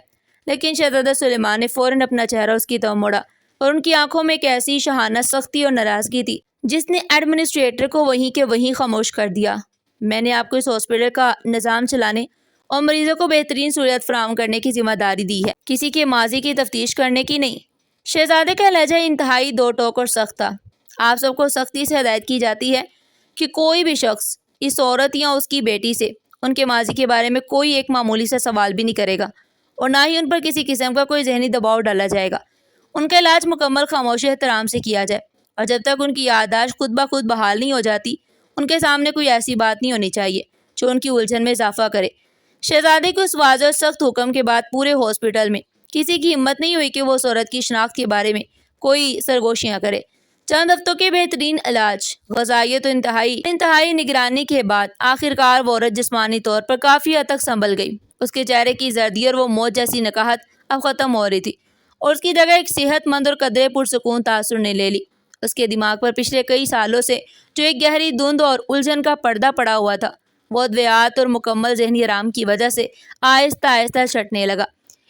لیکن شہزادہ سلیمان نے فوراً اپنا چہرہ اس کی طرف موڑا اور ان کی آنکھوں میں ایک ایسی شاہانہ سختی اور ناراضگی تھی جس نے ایڈمنسٹریٹر کو وہیں کے وہیں خاموش کر دیا۔ میں نے آپ کو اس ہاسپٹل کا نظام چلانے اور مریضوں کو بہترین سہولت فراہم کرنے کی ذمہ داری دی ہے، کسی کے ماضی کی تفتیش کرنے کی نہیں۔ شہزادے کا لہجہ انتہائی دو ٹوک اور سخت تھا۔ آپ سب کو سختی سے ہدایت کی جاتی ہے کہ کوئی بھی شخص اس عورت یا اس کی بیٹی سے ان کے ماضی کے بارے میں کوئی ایک معمولی سا سوال بھی نہیں کرے گا، اور نہ ہی ان پر کسی قسم کا کوئی ذہنی دباؤ ڈالا جائے گا۔ ان کا علاج مکمل خاموشی احترام سے کیا جائے، اور جب تک ان کی یادداشت خود بخود بحال نہیں ہو جاتی، ان کے سامنے کوئی ایسی بات نہیں ہونی چاہیے جو ان کی الجھن میں اضافہ کرے۔ شہزادے کو اس واضح اور سخت حکم کے بعد پورے ہاسپٹل میں کسی کی ہمت نہیں ہوئی کہ وہ اس عورت کی شناخت کے بارے میں کوئی سرگوشیاں کرے۔ چند ہفتوں کے بہترین علاج، غذائیت و انتہائی نگرانی کے بعد آخرکار وہ عورت جسمانی طور پر کافی حد تک سنبھل گئی۔ اس کے چہرے کی زردی اور وہ موت جیسی نکاہت اب ختم ہو رہی تھی اور اس کی جگہ ایک صحت مند اور قدرے پرسکون تاثر نے لے لی۔ اس کے دماغ پر پچھلے کئی سالوں سے جو ایک گہری دھند اور الجھن کا پردہ پڑا ہوا تھا، وہ ادویات اور مکمل ذہنی آرام کی وجہ سے آہستہ آہستہ چھٹنے لگا۔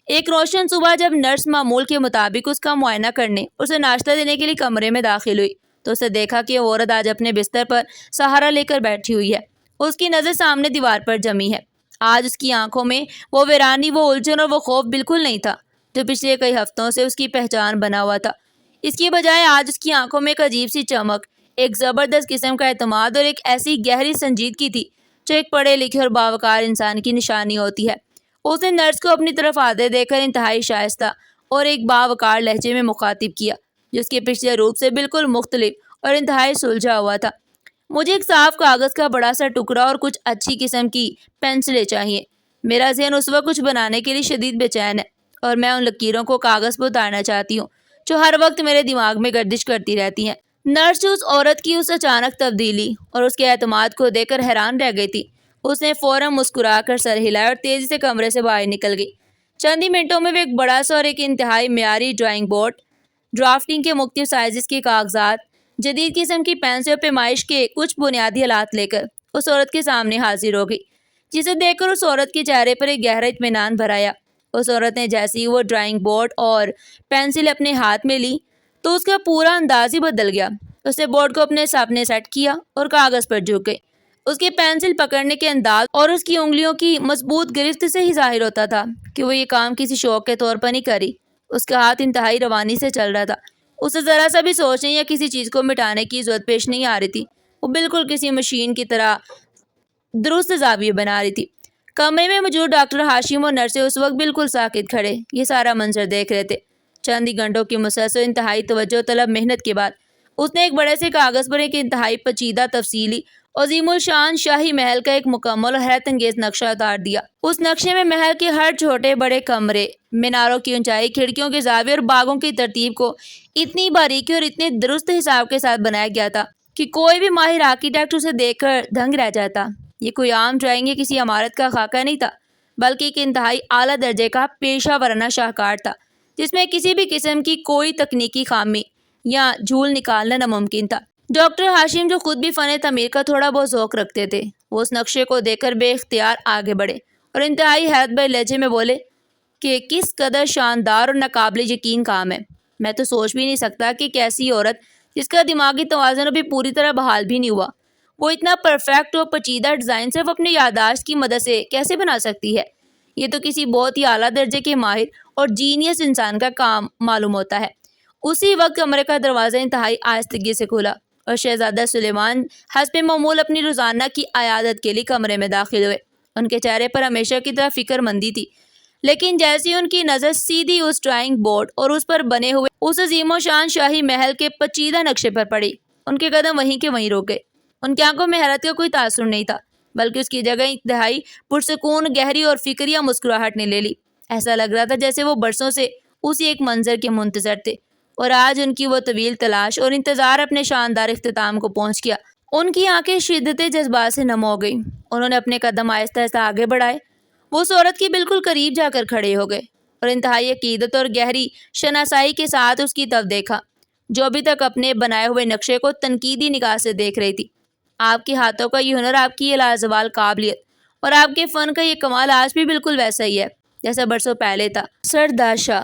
ایک روشن صبح جب نرس معمول کے مطابق اس کا معائنہ کرنے، اسے ناشتہ دینے کے لیے کمرے میں داخل ہوئی تو اسے دیکھا کہ وہ عورت آج اپنے بستر پر سہارا لے کر بیٹھی ہوئی ہے۔ اس کی نظر سامنے دیوار پر جمی ہے۔ آج اس کی آنکھوں میں وہ ویرانی، وہ الجھن اور وہ خوف بالکل نہیں تھا جو پچھلے کئی ہفتوں سے اس کی پہچان بنا ہوا تھا۔ اس کی بجائے آج اس کی آنکھوں میں ایک عجیب سی چمک، ایک زبردست قسم کا اعتماد اور ایک ایسی گہری سنجیدگی تھی جو ایک پڑھے لکھے اور باوقار انسان کی نشانی ہوتی ہے۔ اس نے نرس کو اپنی طرف آتے دیکھ کر انتہائی شائستہ اور ایک باوقار لہجے میں مخاطب کیا جو اس کے پچھلے روپ سے بالکل مختلف اور انتہائی سلجھا ہوا تھا۔ مجھے ایک صاف کاغذ کا بڑا سا ٹکڑا اور کچھ اچھی قسم کی پینسلیں چاہیے۔ میرا ذہن اس وقت کچھ بنانے کے لیے شدید بے چین ہے اور میں ان لکیروں کو کاغذ پر اتارنا چاہتی ہوں جو ہر وقت میرے دماغ میں گردش کرتی رہتی ہیں۔ نرس اس عورت کی اس اچانک تبدیلی اور اس کے اعتماد کو دیکھ کر حیران رہ گئی تھی۔ اس نے فوراً مسکرا کر سر ہلایا اور تیزی سے کمرے سے باہر نکل گئی۔ چند ہی منٹوں میں وہ ایک بڑا سا اور ایک انتہائی معیاری ڈرائنگ بورڈ، ڈرافٹنگ کے مختلف سائزز کے کاغذات، جدید قسم کی پینسل اور پیمائش کے کچھ بنیادی آلات لے کر اس عورت کے سامنے حاضر ہو گئی، جسے دیکھ کر اس عورت کے چہرے پر ایک گہرا اطمینان بھر آیا۔ اس عورت نے جیسے ہی وہ ڈرائنگ بورڈ اور پینسل اپنے ہاتھ میں لی تو اس کا پورا انداز ہی بدل گیا۔ اس نے بورڈ کو اپنے سامنے سیٹ کیا اور کاغذ پر جھک گئی۔ اس کے پینسل پکڑنے کے انداز اور اس کی انگلیوں کی مضبوط گرفت سے ہی ظاہر ہوتا تھا کہ وہ یہ کام کسی شوق کے طور پر نہیں کری۔ اس کا ہاتھ انتہائی روانی سے چل رہا تھا۔ اسے ذرا سا بھی سوچنے یا کسی چیز کو مٹانے کی ضرورت پیش نہیں آ رہی تھی۔ وہ بالکل کسی مشین کی طرح درست زاویے بنا رہی تھی۔ کمرے میں موجود ڈاکٹر ہاشم اور نرسیں اس وقت بالکل ساکت کھڑے یہ سارا منظر دیکھ رہے تھے۔ چند ہی گھنٹوں کی مسلسل انتہائی توجہ طلب محنت کے بعد اس نے ایک بڑے سے کاغذ پر ایک انتہائی پیچیدہ، تفصیلی، عظیم الشان شاہی محل کا ایک مکمل اور حیرت انگیز نقشہ اتار دیا۔ اس نقشے میں محل کے ہر چھوٹے بڑے کمرے، میناروں کی اونچائی، کھڑکیوں کے زاویے اور باغوں کی ترتیب کو اتنی باریکی اور اتنے درست حساب کے ساتھ بنایا گیا تھا کہ کوئی بھی ماہر آرکیٹیکٹ اسے دیکھ کر دنگ رہ جاتا۔ یہ کوئی عام ڈرائنگ یا کسی عمارت کا خاکہ نہیں تھا، بلکہ ایک انتہائی اعلیٰ درجے کا پیشہ ورانہ شاہکار تھا جس میں کسی بھی قسم کی کوئی تکنیکی خامی یا جھول نکالنا ناممکن تھا۔ ڈاکٹر ہاشم، جو خود بھی فن تعمیر کا تھوڑا بہت ذوق رکھتے تھے، وہ اس نقشے کو دیکھ کر بے اختیار آگے بڑھے اور انتہائی حیرت بھرے لہجے میں بولے کہ کس قدر شاندار اور ناقابل یقین کام ہے۔ میں تو سوچ بھی نہیں سکتا کہ کیسی عورت جس کا دماغی توازن ابھی پوری طرح بحال بھی نہیں ہوا، وہ اتنا پرفیکٹ اور پیچیدہ ڈیزائن صرف اپنی یادداشت کی مدد سے کیسے بنا سکتی ہے۔ یہ تو کسی بہت ہی اعلیٰ درجے کے ماہر اور جینیس انسان کا کام معلوم ہوتا ہے۔ اسی وقت کمرے کا دروازہ انتہائی آہستگی سے کھلا اور شہزادہ سلیمان حسب معمول اپنی روزانہ کی عیادت کے لیے کمرے میں داخل ہوئے۔ ان کے چہرے پر ہمیشہ کی طرح فکر مندی تھی، لیکن جیسے ہی ان کی نظر سیدھی اس ڈرائنگ بورڈ اور اس پر بنے ہوئے اس عظیم و شان شاہی محل کے پیچیدہ نقشے پر پڑی، ان کے قدم وہیں کے وہیں رک گئے۔ ان کی آنکھوں میں حیرت کا کوئی تاثر نہیں تھا، بلکہ اس کی جگہ انتہائی پرسکون، گہری اور فکریہ مسکراہٹ نے لے لی۔ ایسا لگ رہا تھا جیسے وہ برسوں سے اسی ایک منظر کے منتظر تھے اور آج ان کی وہ طویل تلاش اور انتظار اپنے شاندار اختتام کو پہنچ گیا۔ ان کی آنکھیں شدت جذبات سے نم ہو گئیں۔ انہوں نے اپنے قدم آہستہ آہستہ آگے بڑھائے۔ وہ اس عورت کے بالکل قریب جا کر کھڑے ہو گئے اور انتہائی عقیدت اور گہری شناسائی کے ساتھ اس کی طرف دیکھا، جو ابھی تک اپنے بنائے ہوئے نقشے کو تنقیدی نگاہ سے دیکھ رہی تھی۔ آپ کے ہاتھوں کا یہ ہنر، آپ کی یہ لازوال قابلیت اور آپ کے فن کا یہ کمال آج بھی بالکل ویسا ہی ہے جیسا برسوں پہلے تھا۔ سرداشا،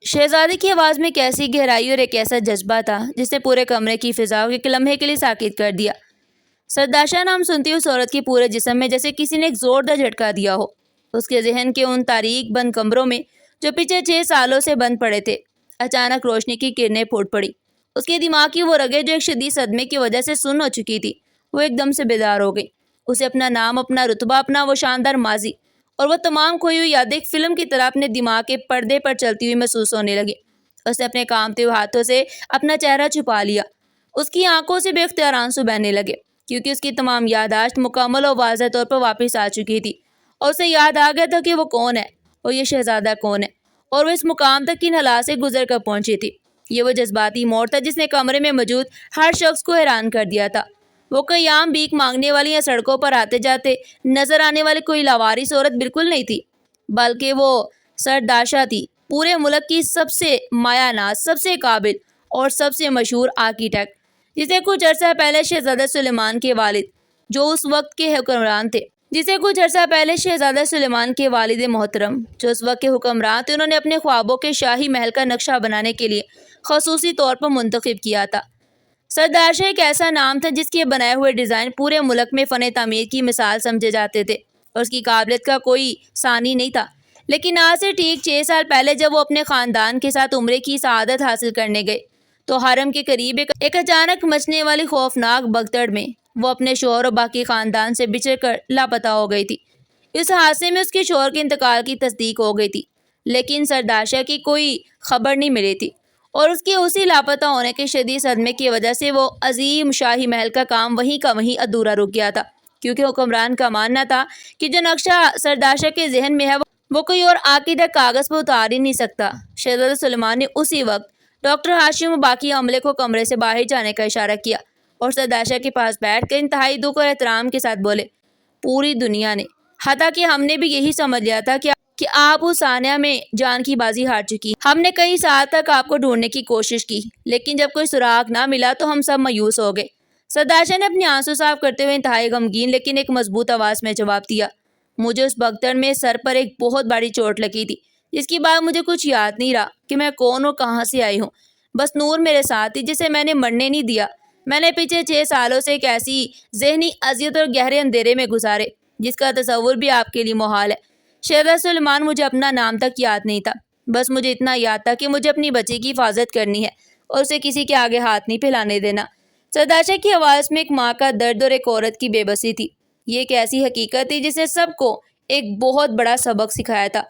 شہزادی کی آواز میں کیسی گہرائی اور ایک ایسا جذبہ تھا جس نے پورے کمرے کی فضا کو ایک لمحے کے لیے ساکت کر دیا۔ سرداشا نام سنتی اس عورت کے پورے جسم میں جیسے کسی نے ایک زوردار جھٹکا دیا ہو۔ اس کے ذہن کے ان تاریک بند کمروں میں جو پچھلے 6 سالوں سے بند پڑے تھے، اچانک روشنی کی کرنیں پھوٹ پڑی۔ اس کے دماغ کی وہ رگیں جو ایک شدید صدمے کی وجہ سے سن ہو چکی تھی، وہ ایک دم سے بیدار ہو گئی۔ اسے اپنا نام، اپنا رتبہ، اپنا وہ شاندار ماضی اور وہ تمام کھوئی ہوئی یادیں ایک فلم کی طرح اپنے دماغ کے پردے پر چلتی ہوئی محسوس ہونے لگی۔ اس نے اپنے کانپتے ہوئے ہاتھوں سے اپنا چہرہ چھپا لیا۔ اس کی آنکھوں سے بے اختیار آنسو بہنے لگے کیونکہ اس کی تمام یادداشت مکمل اور واضح طور پر واپس آ چکی تھی۔ اور اسے یاد آ گیا تھا کہ وہ کون ہے اور یہ شہزادہ کون ہے اور وہ اس مقام تک کن حالات سے گزر کر پہنچی تھی۔ یہ وہ جذباتی موڑ تھا جس نے کمرے میں موجود ہر شخص کو حیران کر دیا تھا۔ وہ کوئی عام بھیک مانگنے والی یا سڑکوں پر آتے جاتے نظر آنے والی کوئی لاوارث عورت بالکل نہیں تھی، بلکہ وہ سرداشا تھی، پورے ملک کی سب سے مایہ ناز، سب سے قابل اور سب سے مشہور آرکیٹیکٹ، جسے کچھ عرصہ پہلے شہزادہ سلیمان کے والد جو اس وقت کے حکمران تھے انہوں نے اپنے خوابوں کے شاہی محل کا نقشہ بنانے کے لیے خصوصی طور پر منتخب کیا تھا۔ سرداشا ایک ایسا نام تھا جس کے بنائے ہوئے ڈیزائن پورے ملک میں فن تعمیر کی مثال سمجھے جاتے تھے اور اس کی قابلیت کا کوئی ثانی نہیں تھا۔ لیکن آج سے ٹھیک 6 سال پہلے جب وہ اپنے خاندان کے ساتھ عمرے کی سعادت حاصل کرنے گئے تو حرم کے قریب ایک اچانک مچنے والی خوفناک بھگدڑ میں وہ اپنے شوہر اور باقی خاندان سے بچھڑ کر لاپتہ ہو گئی تھی۔ اس حادثے میں اس کے شوہر کے انتقال کی تصدیق ہو گئی تھی، لیکن سرداشا کی کوئی خبر نہیں ملی تھی اور اس کے اسی لاپتہ ہونے کے شدید صدمے کی وجہ سے وہ عظیم شاہی محل کا کام وہیں کا وہیں ادھورا رک گیا تھا، کیونکہ حکمران کا ماننا تھا کہ جو نقشہ سرداشا کے ذہن میں ہے وہ کوئی اور عقیدت کاغذ پر اتار ہی نہیں سکتا۔ شہزادہ سلیمان نے اسی وقت ڈاکٹر ہاشم و باقی عملے کو کمرے سے باہر جانے کا اشارہ کیا اور سرداشا کے پاس بیٹھ کر انتہائی دکھ اور احترام کے ساتھ بولے، پوری دنیا نے، حتیٰ کہ ہم نے بھی یہی سمجھ لیا تھا کہ آپ اس ثانیہ میں جان کی بازی ہار چکی۔ ہم نے کئی سال تک آپ کو ڈھونڈنے کی کوشش کی، لیکن جب کوئی سراغ نہ ملا تو ہم سب مایوس ہو گئے۔ سرداشا نے اپنی آنسو صاف کرتے ہوئے انتہائی غمگین لیکن ایک مضبوط آواز میں جواب دیا، مجھے اس بھگدڑ میں سر پر ایک بہت بڑی چوٹ لگی تھی، جس کے بعد مجھے کچھ یاد نہیں رہا کہ میں کون اور کہاں سے آئی ہوں۔ بس نور میرے ساتھ تھی جسے میں نے مرنے نہیں دیا۔ میں نے پچھلے 6 سالوں سے ایک ایسی ذہنی اذیت اور گہرے اندھیرے میں گزارے جس کا تصور بھی آپ کے لیے محال ہے۔ شہزادہ سلیمان، مجھے اپنا نام تک یاد نہیں تھا، بس مجھے اتنا یاد تھا کہ مجھے اپنی بچی کی حفاظت کرنی ہے اور اسے کسی کے آگے ہاتھ نہیں پھیلانے دینا۔ سرداشا کی آواز میں ایک ماں کا درد اور ایک عورت کی بے بسی تھی۔ یہ ایک ایسی حقیقت تھی جس نے سب کو ایک بہت بڑا سبق سکھایا تھا۔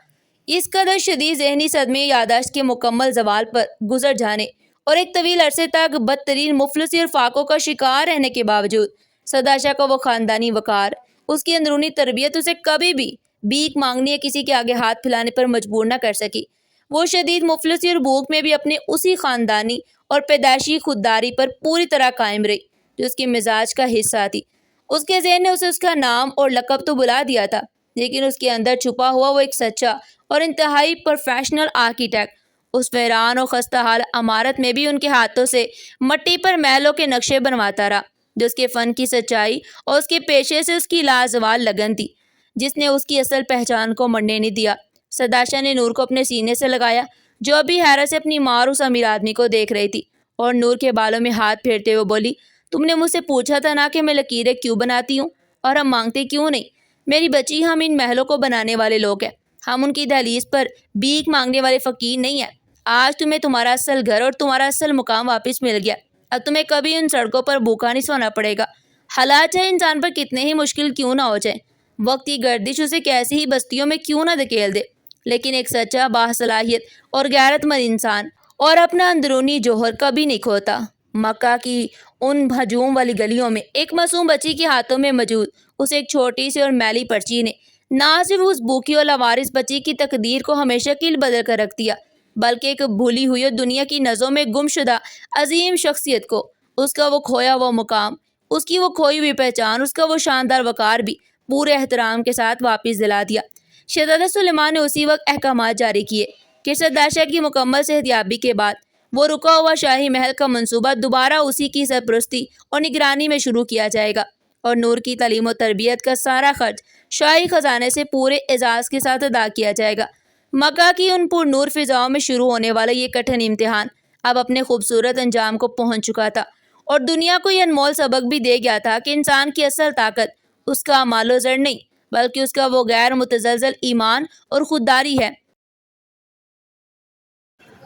اس قدر شدید ذہنی صدمے یادداشت کے مکمل زوال پر گزر جانے اور ایک طویل عرصے تک بدترین مفلسی اور فاقوں کا شکار رہنے کے باوجود سرداشا کا وہ خاندانی وقار، اس کی اندرونی تربیت اسے کبھی بھی بھیک مانگنے یا کسی کے آگے ہاتھ پھیلانے پر مجبور نہ کر سکی۔ وہ شدید مفلسی اور بھوک میں بھی اپنے اسی خاندانی اور پیدائشی خودداری پر پوری طرح قائم رہی جو اس کے مزاج کا حصہ تھی۔ اس کے ذہن نے اسے اس کا نام اور لقب تو بلا دیا تھا، لیکن اس کے اندر چھپا ہوا وہ ایک سچا اور انتہائی پروفیشنل آرکیٹیکٹ اس ویران اور خستہ حال عمارت میں بھی ان کے ہاتھوں سے مٹی پر محلوں کے نقشے بنواتا رہا، جو اس کے فن کی سچائی اور اس کے پیشے سے اس کی لازوال لگن تھی، جس نے اس کی اصل پہچان کو مرنے نہیں دیا۔ سرداشا نے نور کو اپنے سینے سے لگایا جو ابھی حیرت سے اپنی ماں اور اس امیر آدمی کو دیکھ رہی تھی، اور نور کے بالوں میں ہاتھ پھیرتے ہوئے بولی، تم نے مجھ سے پوچھا تھا نا کہ میں لکیریں کیوں بناتی ہوں اور ہم مانگتے کیوں نہیں؟ میری بچی، ہم ان محلوں کو بنانے والے لوگ ہیں، ہم ان کی دہلیز پر بھیک مانگنے والے فقیر نہیں ہیں۔ آج تمہیں تمہارا اصل گھر اور تمہارا اصل مقام واپس مل گیا، اب تمہیں کبھی ان سڑکوں پر بھوکا نہیں سونا پڑے گا۔ حالات چاہے انسان پر کتنے ہی مشکل کیوں نہ ہو جائیں، وقت کی گردش اسے کیسی ہی بستیوں میں کیوں نہ دھکیل دے، لیکن ایک سچا باصلاحیت اور غیرت مند انسان اور اپنا اندرونی جوہر کبھی نہیں کھوتا۔ مکہ کی ان ہجوم والی گلیوں میں ایک معصوم بچی کے ہاتھوں میں موجود اسے ایک چھوٹی سی اور میلی پرچی نے نہ صرف اس بھوکی اور لاوارث بچی کی تقدیر کو ہمیشہ کے لیے بدل کر رکھ دیا، بلکہ ایک بھولی ہوئی اور دنیا کی نظروں میں گم شدہ عظیم شخصیت کو اس کا وہ کھویا ہوا مقام، اس کی وہ کھوئی ہوئی پہچان، اس کا وہ شاندار وقار بھی پورے احترام کے ساتھ واپس دلا دیا۔ شہزادہ سلیمان نے اسی وقت احکامات جاری کیے کہ سرداشا کی مکمل صحتیابی کے بعد وہ رکا ہوا شاہی محل کا منصوبہ دوبارہ اسی کی سرپرستی اور نگرانی میں شروع کیا جائے گا، اور نور کی تعلیم و تربیت کا سارا خرچ شاہی خزانے سے پورے اعزاز کے ساتھ ادا کیا جائے گا۔ مکہ کی ان پر نور فضاؤں میں شروع ہونے والا یہ کٹھن امتحان اب اپنے خوبصورت انجام کو پہنچ چکا تھا، اور دنیا کو یہ انمول سبق بھی دے گیا تھا کہ انسان کی اصل طاقت اس کا مال و زر نہیں، بلکہ اس کا وہ غیر متزلزل ایمان اور خودداری ہے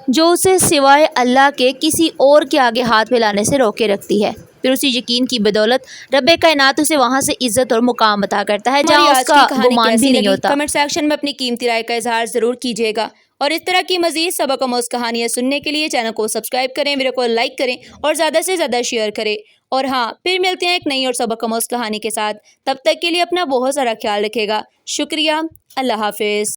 جو اسے سوائے اللہ کے کسی اور کے آگے ہاتھ پھیلانے سے روکے رکھتی ہے۔ پھر اسی یقین کی بدولت رب کائنات اسے وہاں سے عزت اور مقام عطا کرتا ہے جہاں اس کا گمان بھی نہیں ہوتا۔ کمنٹ سیکشن میں اپنی قیمتی رائے کا اظہار ضرور کیجیے گا اور اس طرح کی مزید سبق آموز کہانیاں سننے کے لیے چینل کو سبسکرائب کریں، ویڈیو کو لائک کریں اور زیادہ سے زیادہ شیئر کریں۔ اور ہاں، پھر ملتے ہیں ایک نئی اور سبق آموز کہانی کے ساتھ۔ تب تک کے لیے اپنا بہت سارا خیال رکھے گا۔ شکریہ۔ اللہ حافظ۔